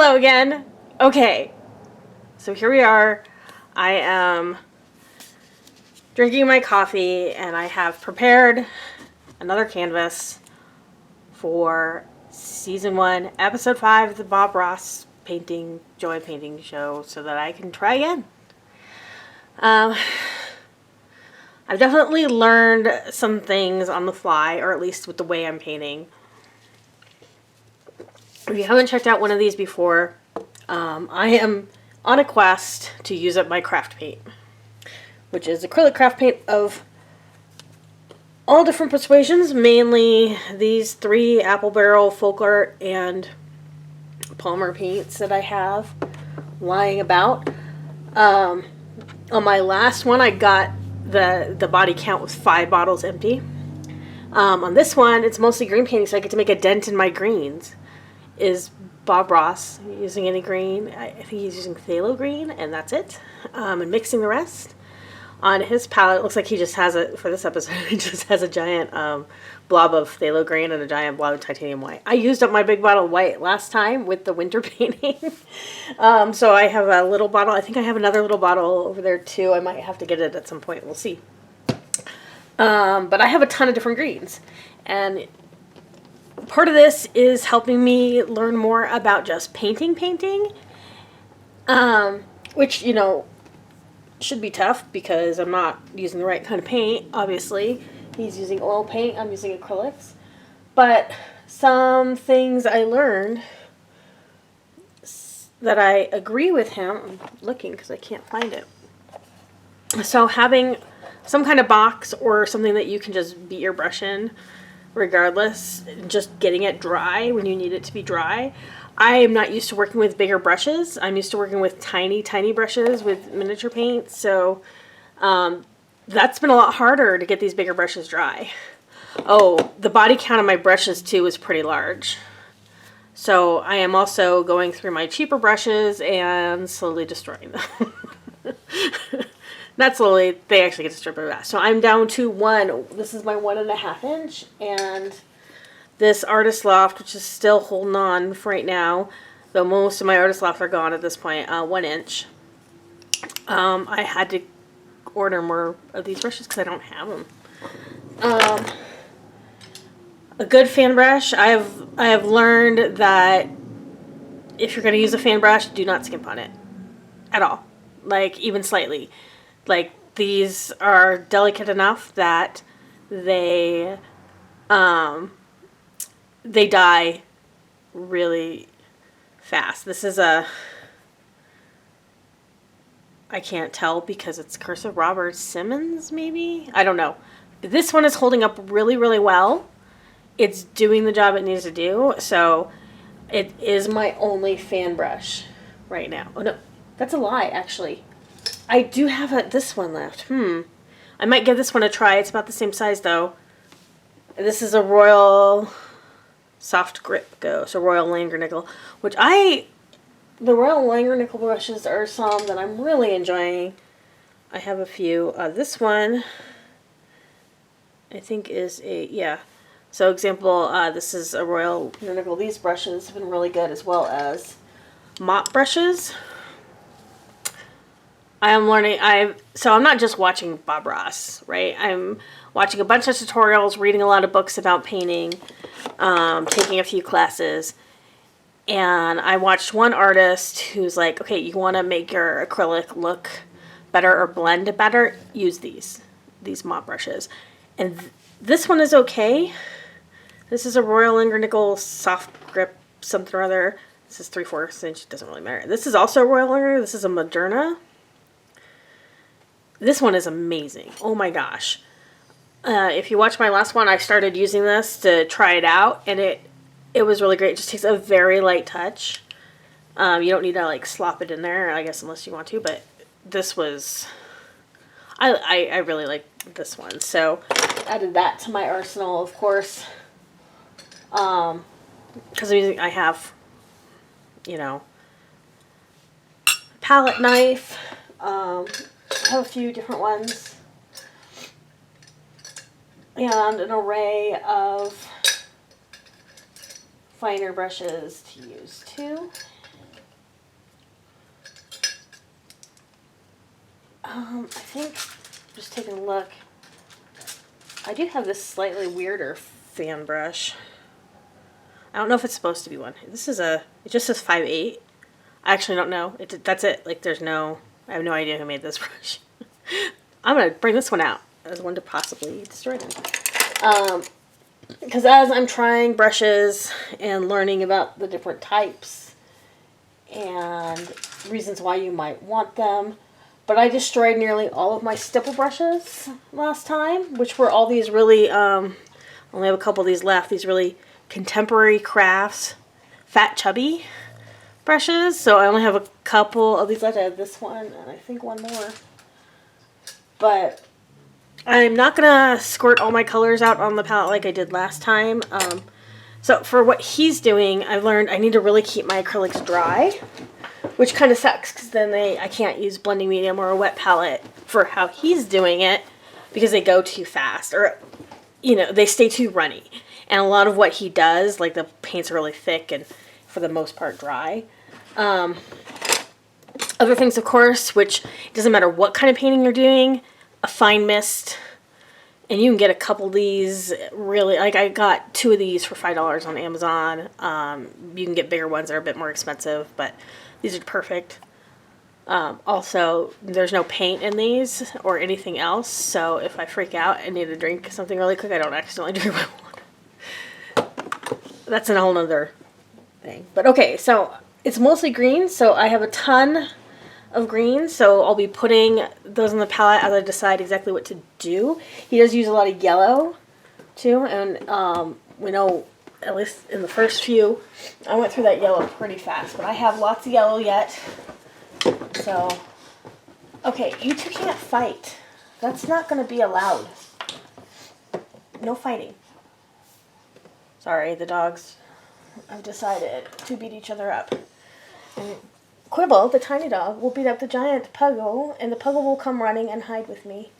Hello again. Okay, so here we are. I am drinking my coffee and I have prepared another canvas for season 1, episode 5 of the Bob Ross Joy Painting Show so that I can try again. I've definitely learned some things on the fly, or at least with the way I'm painting. If you haven't checked out one of these before, I am on a quest to use up my craft paint, which is acrylic craft paint of all different persuasions, mainly these 3 Apple Barrel, Folk Art, and Palmer paints that I have lying about. On my last one, I got the body count was 5 bottles empty. On this one, it's mostly green painting, so I get to make a dent in my greens. Is Bob Ross using any green? I think he's using phthalo green, and that's it. And mixing the rest. On his palette, it looks like he just has for this episode, he just has a giant blob of phthalo green and a giant blob of titanium white. I used up my big bottle of white last time with the winter painting. So I have a little bottle. I think I have another little bottle over there too. I might have to get it at some point. We'll see. But I have a ton of different greens. And part of this is helping me learn more about just painting, which, you know, should be tough because I'm not using the right kind of paint, obviously. He's using oil paint, I'm using acrylics. But some things I learned that I agree with him. I'm looking because I can't find it. So having some kind of box or something that you can just beat your brush in, regardless, just getting it dry when you need it to be dry. I am not used to working with bigger brushes. I'm used to working with tiny brushes with miniature paint, so that's been a lot harder to get these bigger brushes dry. Oh, the body count of my brushes too is pretty large. So I am also going through my cheaper brushes and slowly destroying them. Not slowly, they actually get destroyed pretty fast. So I'm down to 1. This is my 1.5 inch, and this Artist Loft, which is still holding on for right now, though most of my Artist Lofts are gone at this point, 1 inch. I had to order more of these brushes because I don't have them. A good fan brush. I have learned that if you're going to use a fan brush, do not skimp on it at all, like even slightly. Like, these are delicate enough that they die really fast. This is I can't tell because it's Cursive Robert Simmons, maybe? I don't know. This one is holding up really, really well. It's doing the job it needs to do, so it is my only fan brush right now. Oh, no, that's a lie, actually. I do have this one left. I might give this one a try. It's about the same size, though. This is a Royal Soft Grip Go, so Royal Langernickel, which the Royal Langernickel brushes are some that I'm really enjoying. I have a few. This one, I think, is So example, this is a Royal Langernickel. These brushes have been really good, as well as mop brushes. I am learning, so I'm not just watching Bob Ross, right? I'm watching a bunch of tutorials, reading a lot of books about painting, taking a few classes, and I watched one artist who's like, okay, you want to make your acrylic look better or blend better, use these mop brushes. And this one is okay. This is a Royal Langernickel Soft Grip something or other. This is 3/4 inch, it doesn't really matter. This is also a Royal Langernickel. This is a Moderna. This one is amazing. Oh my gosh. If you watch my last one, I started using this to try it out, and it was really great. It just takes a very light touch. You don't need to like slop it in there, I guess, unless you want to, but this was, I really like this one. So added that to my arsenal, of course, because I have, you know, palette knife. I have a few different ones, and an array of finer brushes to use too. I think, just taking a look, I do have this slightly weirder fan brush. I don't know if it's supposed to be one. This is it just says 5/8. I actually don't know. That's it. Like, I have no idea who made this brush. I'm going to bring this one out as one to possibly destroy them. Because as I'm trying brushes and learning about the different types and reasons why you might want them, but I destroyed nearly all of my stipple brushes last time, which were all these really, only have a couple of these left, these really Contemporary Crafts Fat Chubby brushes. So I only have a couple of these left. I have this one and I think one more. But I'm not going to squirt all my colors out on the palette like I did last time. So for what he's doing, I've learned I need to really keep my acrylics dry, which kind of sucks because then I can't use blending medium or a wet palette for how he's doing it because they go too fast or, they stay too runny. And a lot of what he does, like the paints are really thick and for the most part dry. Other things, of course, which it doesn't matter what kind of painting you're doing, a fine mist. And you can get a couple of these really, like I got 2 of these for $5 on Amazon. You can get bigger ones that are a bit more expensive, but these are perfect. Also, there's no paint in these or anything else. So if I freak out and need to drink something really quick, I don't accidentally drink my water. That's a whole nother thing. But okay, so it's mostly green, so I have a ton of green, so I'll be putting those on the palette as I decide exactly what to do. He does use a lot of yellow, too, and we know, at least in the first few, I went through that yellow pretty fast, but I have lots of yellow yet, so, okay, you two can't fight. That's not going to be allowed. No fighting. Sorry, the dogs have decided to beat each other up. And Quibble, the tiny dog, will beat up the giant Puggle, and the Puggle will come running and hide with me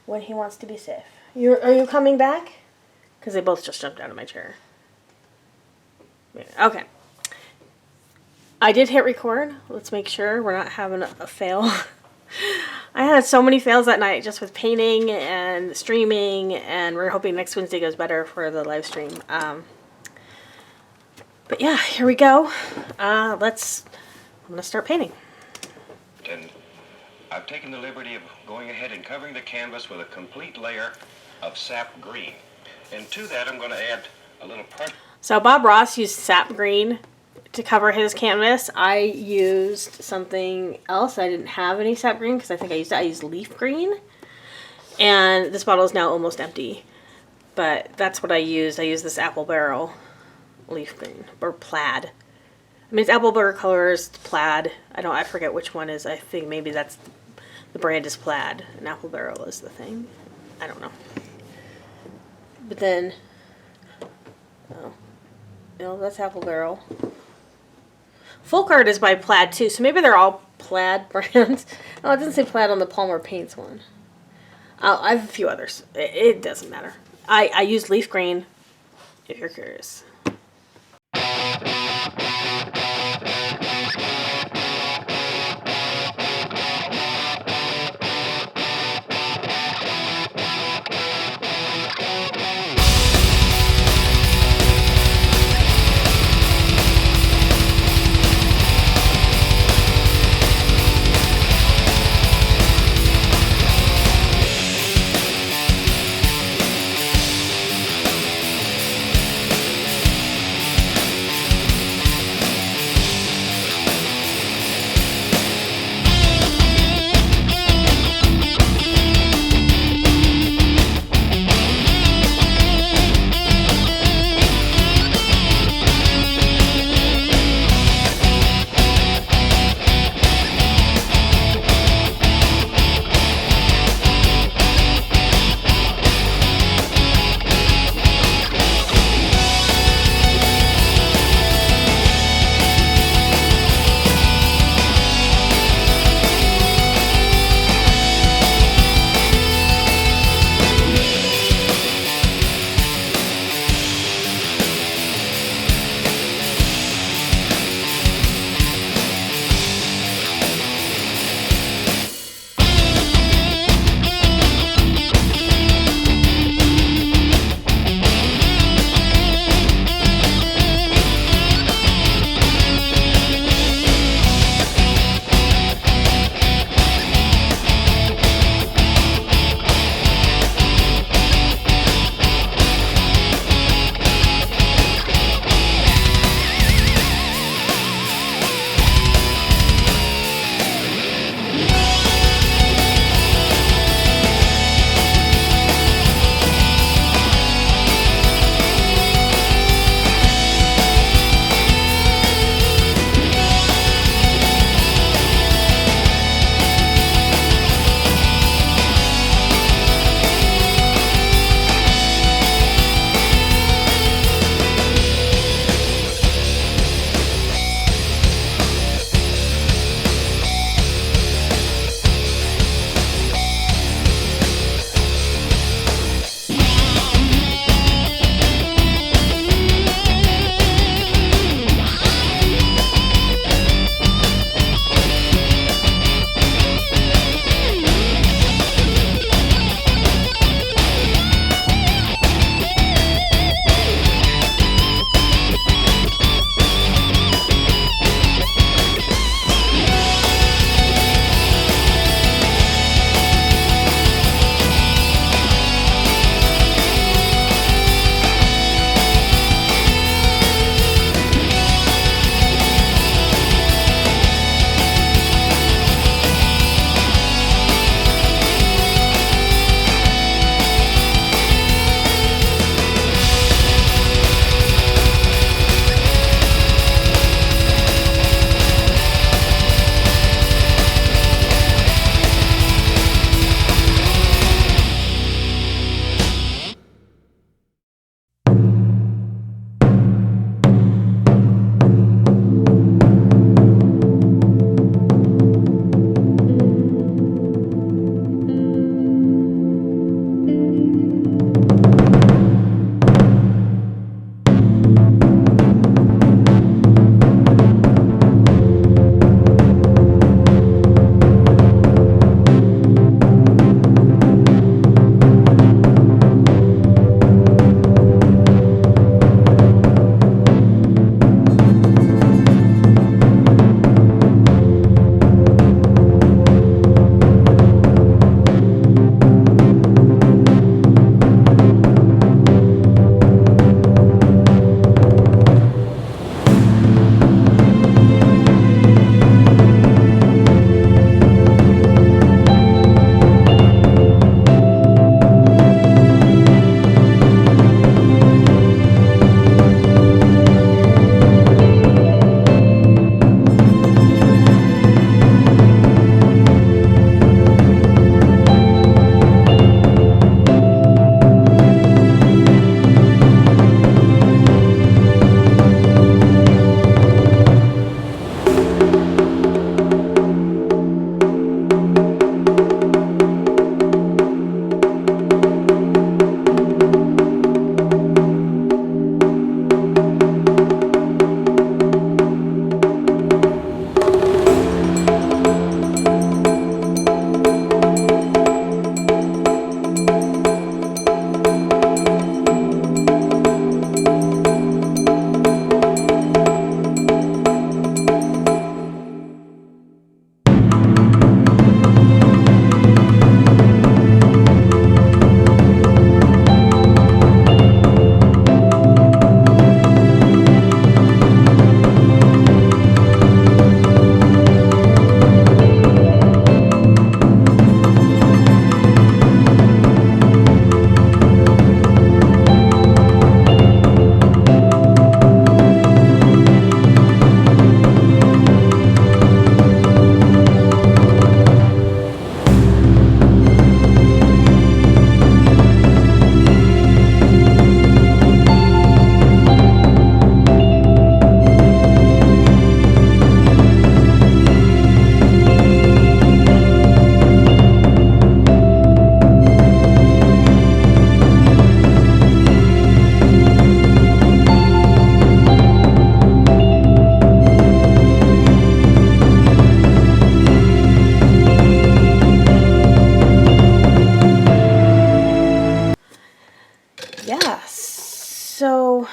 when he wants to be safe. Are you coming back? Because they both just jumped out of my chair. Okay. I did hit record. Let's make sure we're not having a fail. I had so many fails that night just with painting and streaming, and we're hoping next Wednesday goes better for the live stream. But yeah, here we go. I'm going to start painting. And I've taken the liberty of going ahead and covering the canvas with a complete layer of sap green. And to that I'm going to add a little part. So Bob Ross used sap green to cover his canvas. I used something else. I didn't have any sap green because I think I used leaf green. And this bottle is now almost empty. But that's what I used. I used this apple barrel leaf green or plaid. I mean, it's apple barrel colors, plaid. I forget which one is. I think maybe that's the brand is plaid and apple barrel is the thing. I don't know. But then, that's apple barrel. Folk Art is by Plaid too, so maybe they're all Plaid brands. Oh, it doesn't say Plaid on the Palmer Paints one. I have a few others. It doesn't matter. I use leaf green, if you're curious. So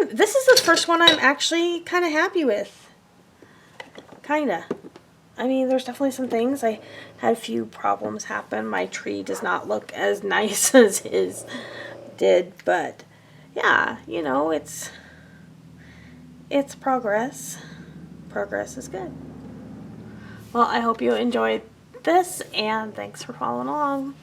this is the first one I'm actually kind of happy with. Kinda. I mean, there's definitely some things. I had a few problems happen. My tree does not look as nice as his did, but yeah, you know, it's progress. Progress is good. Well, I hope you enjoyed this, and thanks for following along.